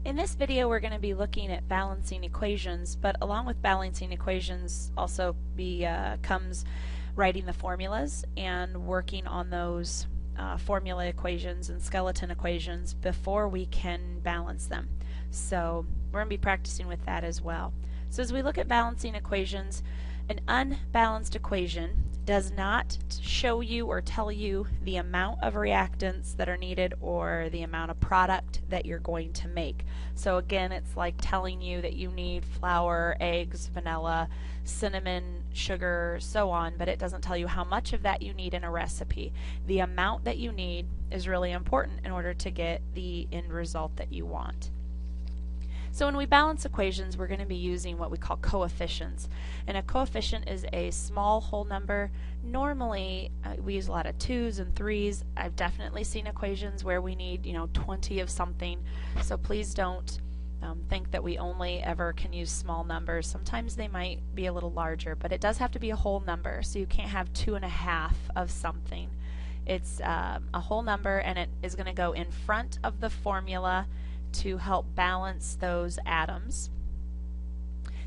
In this video we're going to be looking at balancing equations, but along with balancing equations also comes writing the formulas and working on those formula equations and skeleton equations before we can balance them. So we're going to be practicing with that as well. So as we look at balancing equations, an unbalanced equation does not show you or tell you the amount of reactants that are needed or the amount of product that you're going to make. So again, it's like telling you that you need flour, eggs, vanilla, cinnamon, sugar, so on, but it doesn't tell you how much of that you need in a recipe. The amount that you need is really important in order to get the end result that you want. So when we balance equations, we're going to be using what we call coefficients. And a coefficient is a small whole number. Normally, we use a lot of 2's and 3's. I've definitely seen equations where we need, 20 of something. So please don't think that we only ever can use small numbers. Sometimes they might be a little larger, but it does have to be a whole number. So you can't have 2.5 of something. It's a whole number, and it is going to go in front of the formula to help balance those atoms.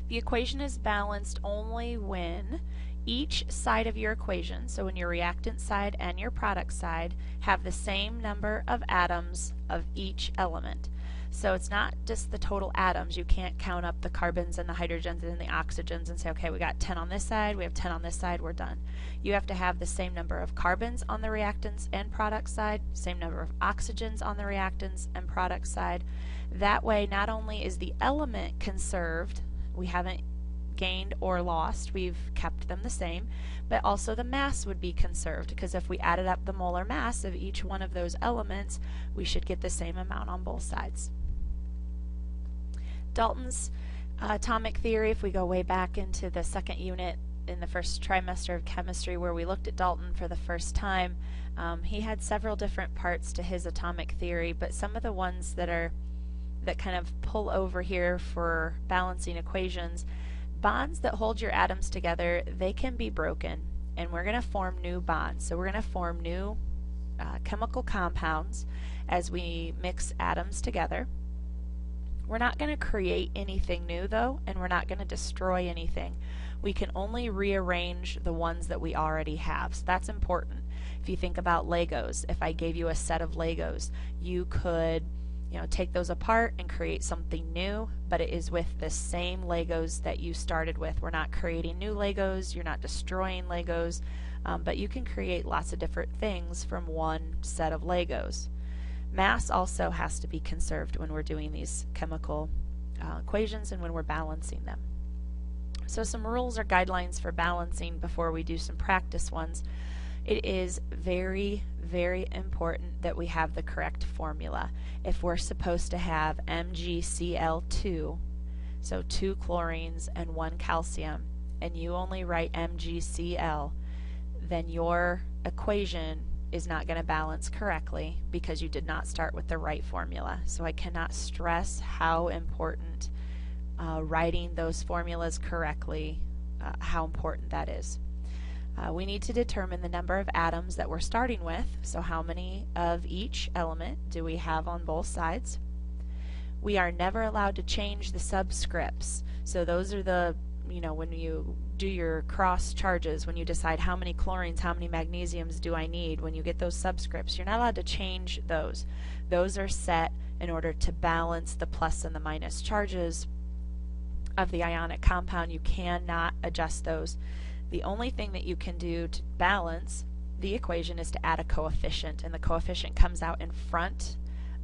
The equation is balanced only when each side of your equation, so when your reactant side and your product side, have the same number of atoms of each element. So it's not just the total atoms. You can't count up the carbons and the hydrogens and the oxygens and say, okay, we got 10 on this side, we have 10 on this side, we're done. You have to have the same number of carbons on the reactants and product side, same number of oxygens on the reactants and product side. That way, not only is the element conserved, we haven't gained or lost, we've kept them the same, but also the mass would be conserved, because if we added up the molar mass of each one of those elements, we should get the same amount on both sides. Dalton's atomic theory, if we go way back into the second unit in the first trimester of chemistry where we looked at Dalton for the first time, he had several different parts to his atomic theory, but some of the ones that kind of pull over here for balancing equations, bonds that hold your atoms together, they can be broken, and we're going to form new bonds. So we're going to form new chemical compounds as we mix atoms together. We're not going to create anything new though, and we're not going to destroy anything. We can only rearrange the ones that we already have. So that's important. If you think about Legos, if I gave you a set of Legos, you could take those apart and create something new, but it is with the same Legos that you started with. We're not creating new Legos, you're not destroying Legos, but you can create lots of different things from one set of Legos. Mass also has to be conserved when we're doing these chemical equations and when we're balancing them. So some rules or guidelines for balancing before we do some practice ones. It is very, very important that we have the correct formula. If we're supposed to have MgCl2, so 2 chlorines and 1 calcium, and you only write MgCl, then your equation is not going to balance correctly because you did not start with the right formula. So I cannot stress how important writing those formulas correctly, how important that is. We need to determine the number of atoms that we're starting with, so how many of each element do we have on both sides. We are never allowed to change the subscripts, so those are the, when you do your cross charges, when you decide how many chlorines, how many magnesiums do I need, when you get those subscripts, you're not allowed to change those. Those are set in order to balance the plus and the minus charges of the ionic compound. You cannot adjust those. The only thing that you can do to balance the equation is to add a coefficient, and the coefficient comes out in front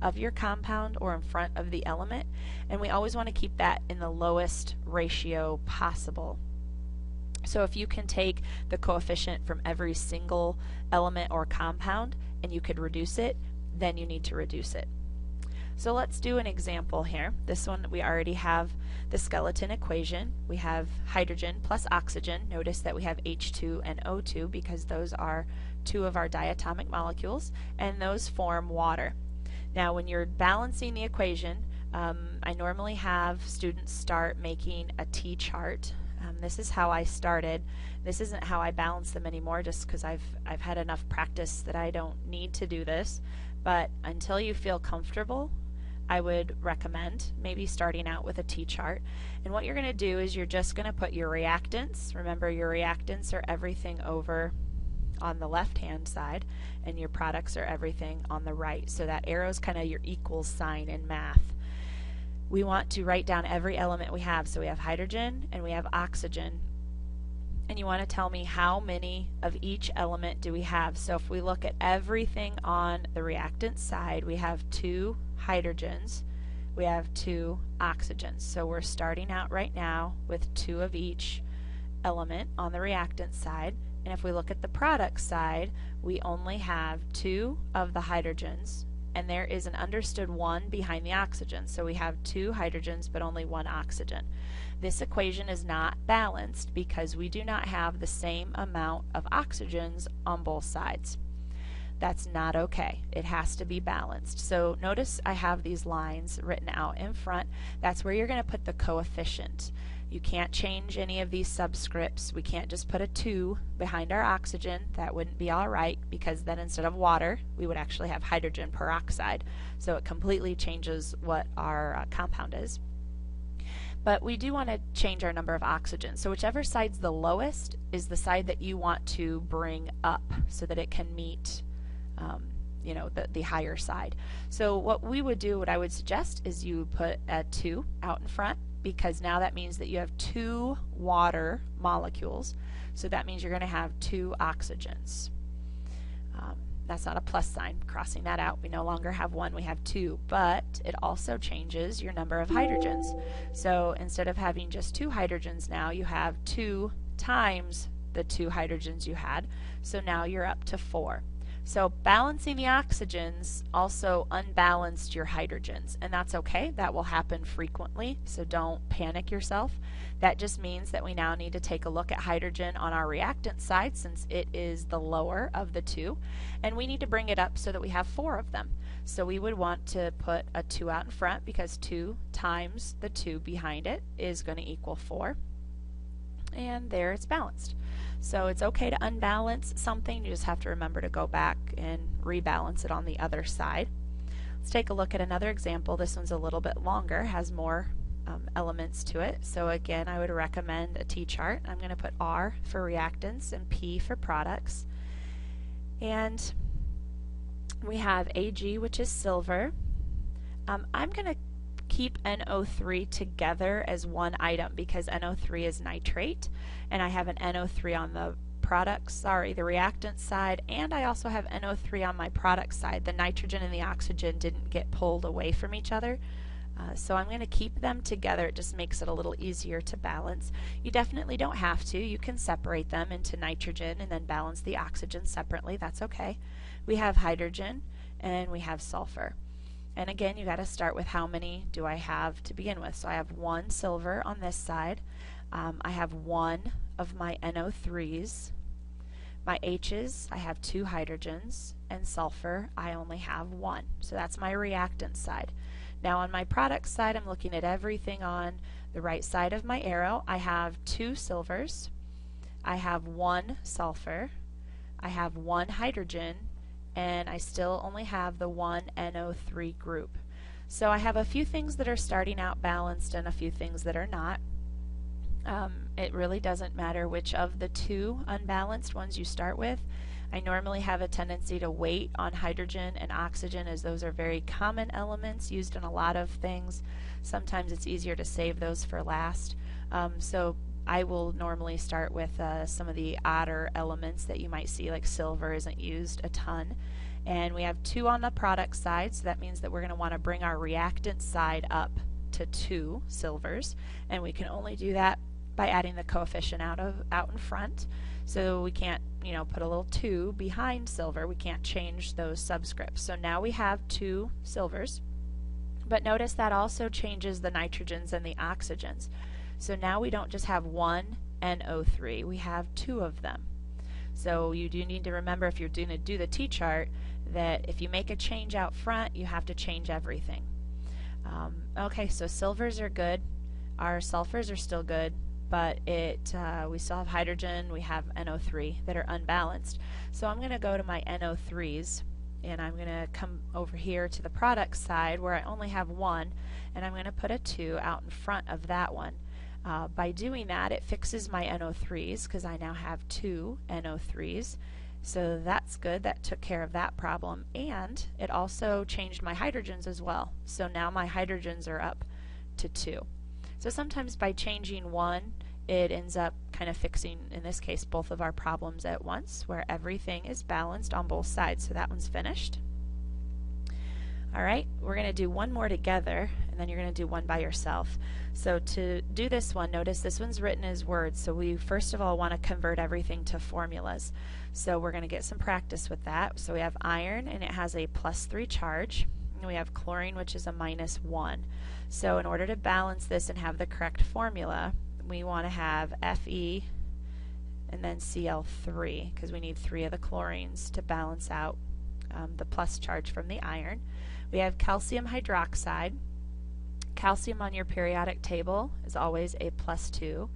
of your compound or in front of the element, and we always want to keep that in the lowest ratio possible. So if you can take the coefficient from every single element or compound and you could reduce it, then you need to reduce it. So let's do an example here. This one, we already have the skeleton equation. We have hydrogen plus oxygen. Notice that we have H2 and O2 because those are two of our diatomic molecules, and those form water. Now when you're balancing the equation, I normally have students start making a T-chart. This is how I started. This isn't how I balance them anymore, just because I've had enough practice that I don't need to do this. But until you feel comfortable I would recommend maybe starting out with a T-chart. And what you're going to do is you're just going to put your reactants. Remember, your reactants are everything over on the left-hand side, and your products are everything on the right. So that arrow is kind of your equals sign in math. We want to write down every element we have. So we have hydrogen and we have oxygen. And you want to tell me how many of each element do we have. So if we look at everything on the reactant side, we have 2 hydrogens, we have 2 oxygens. So we're starting out right now with 2 of each element on the reactant side. And if we look at the product side, we only have 2 of the hydrogens, and there is an understood 1 behind the oxygen. So we have 2 hydrogens but only 1 oxygen. This equation is not balanced because we do not have the same amount of oxygens on both sides. That's not okay. It has to be balanced. So notice I have these lines written out in front. That's where you're going to put the coefficient. You can't change any of these subscripts. We can't just put a 2 behind our oxygen. That wouldn't be all right, because then instead of water, we would actually have hydrogen peroxide. So it completely changes what our compound is. But we do want to change our number of oxygens. So whichever side's the lowest is the side that you want to bring up so that it can meet the higher side. So what we would do, what I would suggest, is you put a 2 out in front, because now that means that you have 2 water molecules. So that means you're going to have 2 oxygens. That's not a plus sign, crossing that out. We no longer have 1, we have 2, but it also changes your number of hydrogens. So instead of having just 2 hydrogens now, you have 2 times the 2 hydrogens you had. So now you're up to 4. So balancing the oxygens also unbalanced your hydrogens, and that's okay. That will happen frequently, so don't panic yourself. That just means that we now need to take a look at hydrogen on our reactant side, since it is the lower of the 2, and we need to bring it up so that we have 4 of them. So we would want to put a 2 out in front, because 2 times the 2 behind it is going to equal 4. And there it's balanced. So it's okay to unbalance something. You just have to remember to go back and rebalance it on the other side. Let's take a look at another example. This one's a little bit longer, has more elements to it. So again, I would recommend a T-chart. I'm going to put R for reactants and P for products. And we have Ag, which is silver. I'm going to keep NO3 together as one item because NO3 is nitrate, and I have an NO3 on the the reactant side, and I also have NO3 on my product side. The nitrogen and the oxygen didn't get pulled away from each other. So I'm going to keep them together. It just makes it a little easier to balance. You definitely don't have to. You can separate them into nitrogen and then balance the oxygen separately. That's okay. We have hydrogen and we have sulfur. And again, you got to start with how many do I have to begin with. So I have 1 silver on this side. I have 1 of my NO3s. My H's, I have 2 hydrogens, and sulfur, I only have 1. So that's my reactant side. Now on my product side, I'm looking at everything on the right side of my arrow. I have 2 silvers, I have 1 sulfur, I have 1 hydrogen, and I still only have the 1 NO3 group. So I have a few things that are starting out balanced and a few things that are not. It really doesn't matter which of the 2 unbalanced ones you start with. I normally have a tendency to wait on hydrogen and oxygen, as those are very common elements used in a lot of things. Sometimes it's easier to save those for last. So I will normally start with some of the odder elements that you might see, like silver isn't used a ton. And we have 2 on the product side, so that means that we're going to want to bring our reactant side up to 2 silvers, and we can only do that by adding the coefficient out in front. So we can't, put a little 2 behind silver. We can't change those subscripts. So now we have 2 silvers, but notice that also changes the nitrogens and the oxygens. So now we don't just have 1 NO3, we have 2 of them. So you do need to remember, if you're going to do the T-chart, that if you make a change out front, you have to change everything. Okay, so silvers are good. Our sulfurs are still good, but we still have hydrogen, we have NO3 that are unbalanced. So I'm going to go to my NO3s, and I'm going to come over here to the product side where I only have one, and I'm going to put a 2 out in front of that one. By doing that, it fixes my NO3s because I now have 2 NO3s. So that's good. That took care of that problem. And it also changed my hydrogens as well. So now my hydrogens are up to 2. So sometimes by changing one, it ends up kind of fixing, in this case, both of our problems at once, where everything is balanced on both sides. So that one's finished. Alright, we're going to do one more together, and then you're going to do one by yourself. So to do this one, notice this one's written as words, so we first of all want to convert everything to formulas. So we're going to get some practice with that. So we have iron, and it has a +3 charge, and we have chlorine, which is a -1. So in order to balance this and have the correct formula, we want to have Fe and then Cl3, because we need 3 of the chlorines to balance out the plus charge from the iron. We have calcium hydroxide. Calcium on your periodic table is always a +2.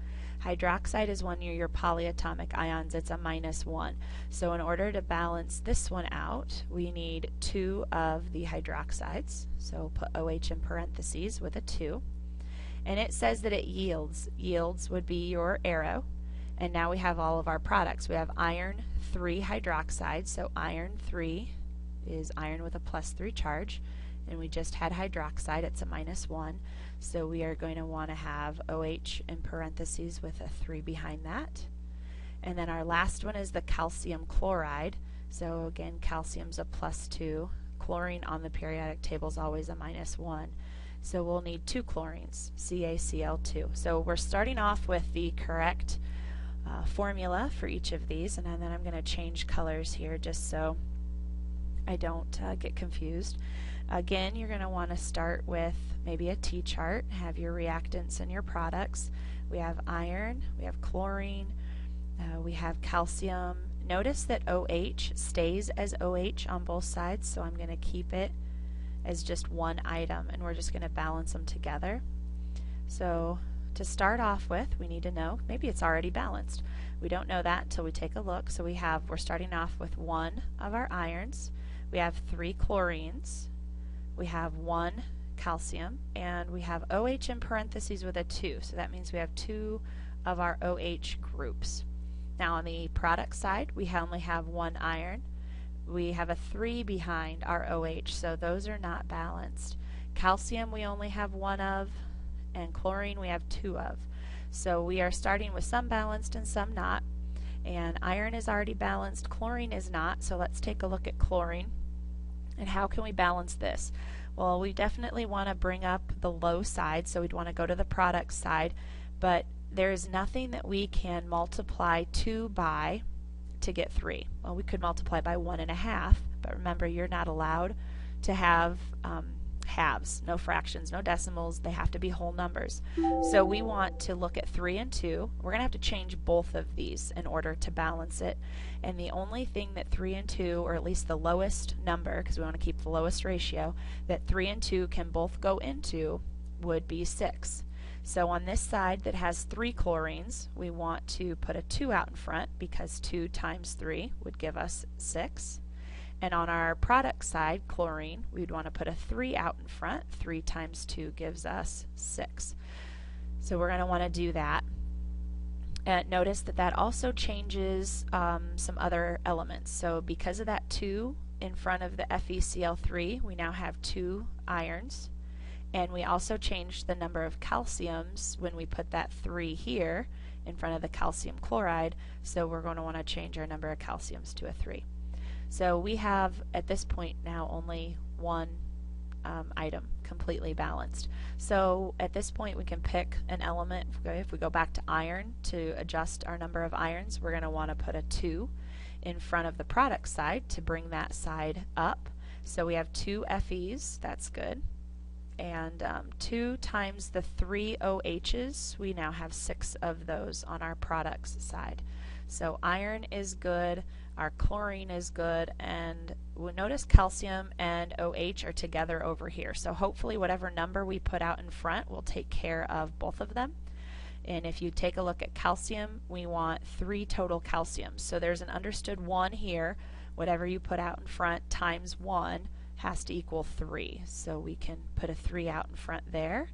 Hydroxide is one of your polyatomic ions. It's a -1. So in order to balance this one out, we need 2 of the hydroxides. So put OH in parentheses with a 2. And it says that it yields. Yields would be your arrow. And now we have all of our products. We have iron 3 hydroxide. So iron 3 is iron with a +3 charge. And we just had hydroxide, it's a -1. So we are going to want to have OH in parentheses with a 3 behind that. And then our last one is the calcium chloride. So again, calcium's a +2. Chlorine on the periodic table is always a -1. So we'll need 2 chlorines, CaCl2. So we're starting off with the correct formula for each of these, and then I'm going to change colors here just so I don't get confused. Again, you're going to want to start with maybe a T-chart, have your reactants and your products. We have iron, we have chlorine, we have calcium. Notice that OH stays as OH on both sides, so I'm going to keep it as just one item, and we're just going to balance them together. So to start off with, we need to know, maybe it's already balanced. We don't know that until we take a look. So we're starting off with 1 of our irons, we have 3 chlorines, we have 1 calcium, and we have OH in parentheses with a 2. So that means we have 2 of our OH groups. Now on the product side, we only have 1 iron. We have a 3 behind our OH, so those are not balanced. Calcium we only have 1 of, and chlorine we have 2 of. So we are starting with some balanced and some not. And iron is already balanced, chlorine is not, so let's take a look at chlorine. And how can we balance this? Well, we definitely want to bring up the low side, so we'd want to go to the product side, but there's nothing that we can multiply 2 by to get 3. Well, we could multiply by 1.5, but remember, you're not allowed to have halves, no fractions, no decimals. They have to be whole numbers. So we want to look at 3 and 2. We're going to have to change both of these in order to balance it. And the only thing that 3 and 2, or at least the lowest number, because we want to keep the lowest ratio, that 3 and 2 can both go into would be 6. So on this side that has 3 chlorines, we want to put a 2 out in front because 2 times 3 would give us 6. And on our product side, chlorine, we'd want to put a 3 out in front. 3 times 2 gives us 6. So we're going to want to do that. And notice that that also changes some other elements. So because of that 2 in front of the FeCl3, we now have 2 irons. And we also changed the number of calciums when we put that 3 here in front of the calcium chloride. So we're going to want to change our number of calciums to a 3. So we have, at this point now, only one item completely balanced. So at this point we can pick an element. If we go back to iron to adjust our number of irons, we're going to want to put a 2 in front of the product side to bring that side up. So we have 2 Fe's, that's good. And 2 times the 3 OH's, we now have 6 of those on our products side. So iron is good, our chlorine is good, and we'll notice calcium and OH are together over here. So hopefully whatever number we put out in front will take care of both of them. And if you take a look at calcium, we want 3 total calciums. So there's an understood 1 here. whatever you put out in front times 1 has to equal 3. So we can put a 3 out in front there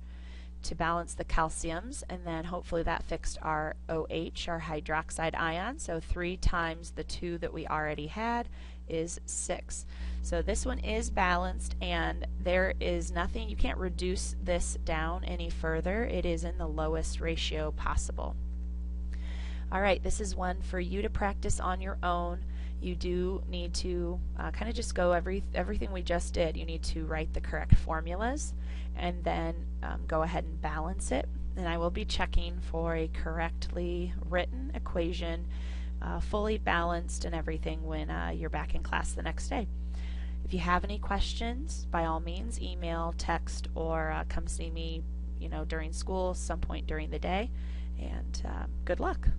to balance the calciums, and then hopefully that fixed our OH, our hydroxide ion. So 3 times the 2 that we already had is 6. So this one is balanced, and there is nothing, you can't reduce this down any further. It is in the lowest ratio possible. Alright, this is one for you to practice on your own. You do need to kind of just go everything we just did. You need to write the correct formulas and then go ahead and balance it. And I will be checking for a correctly written equation, fully balanced and everything when you're back in class the next day. If you have any questions, by all means, email, text, or come see me, during school some point during the day. And good luck.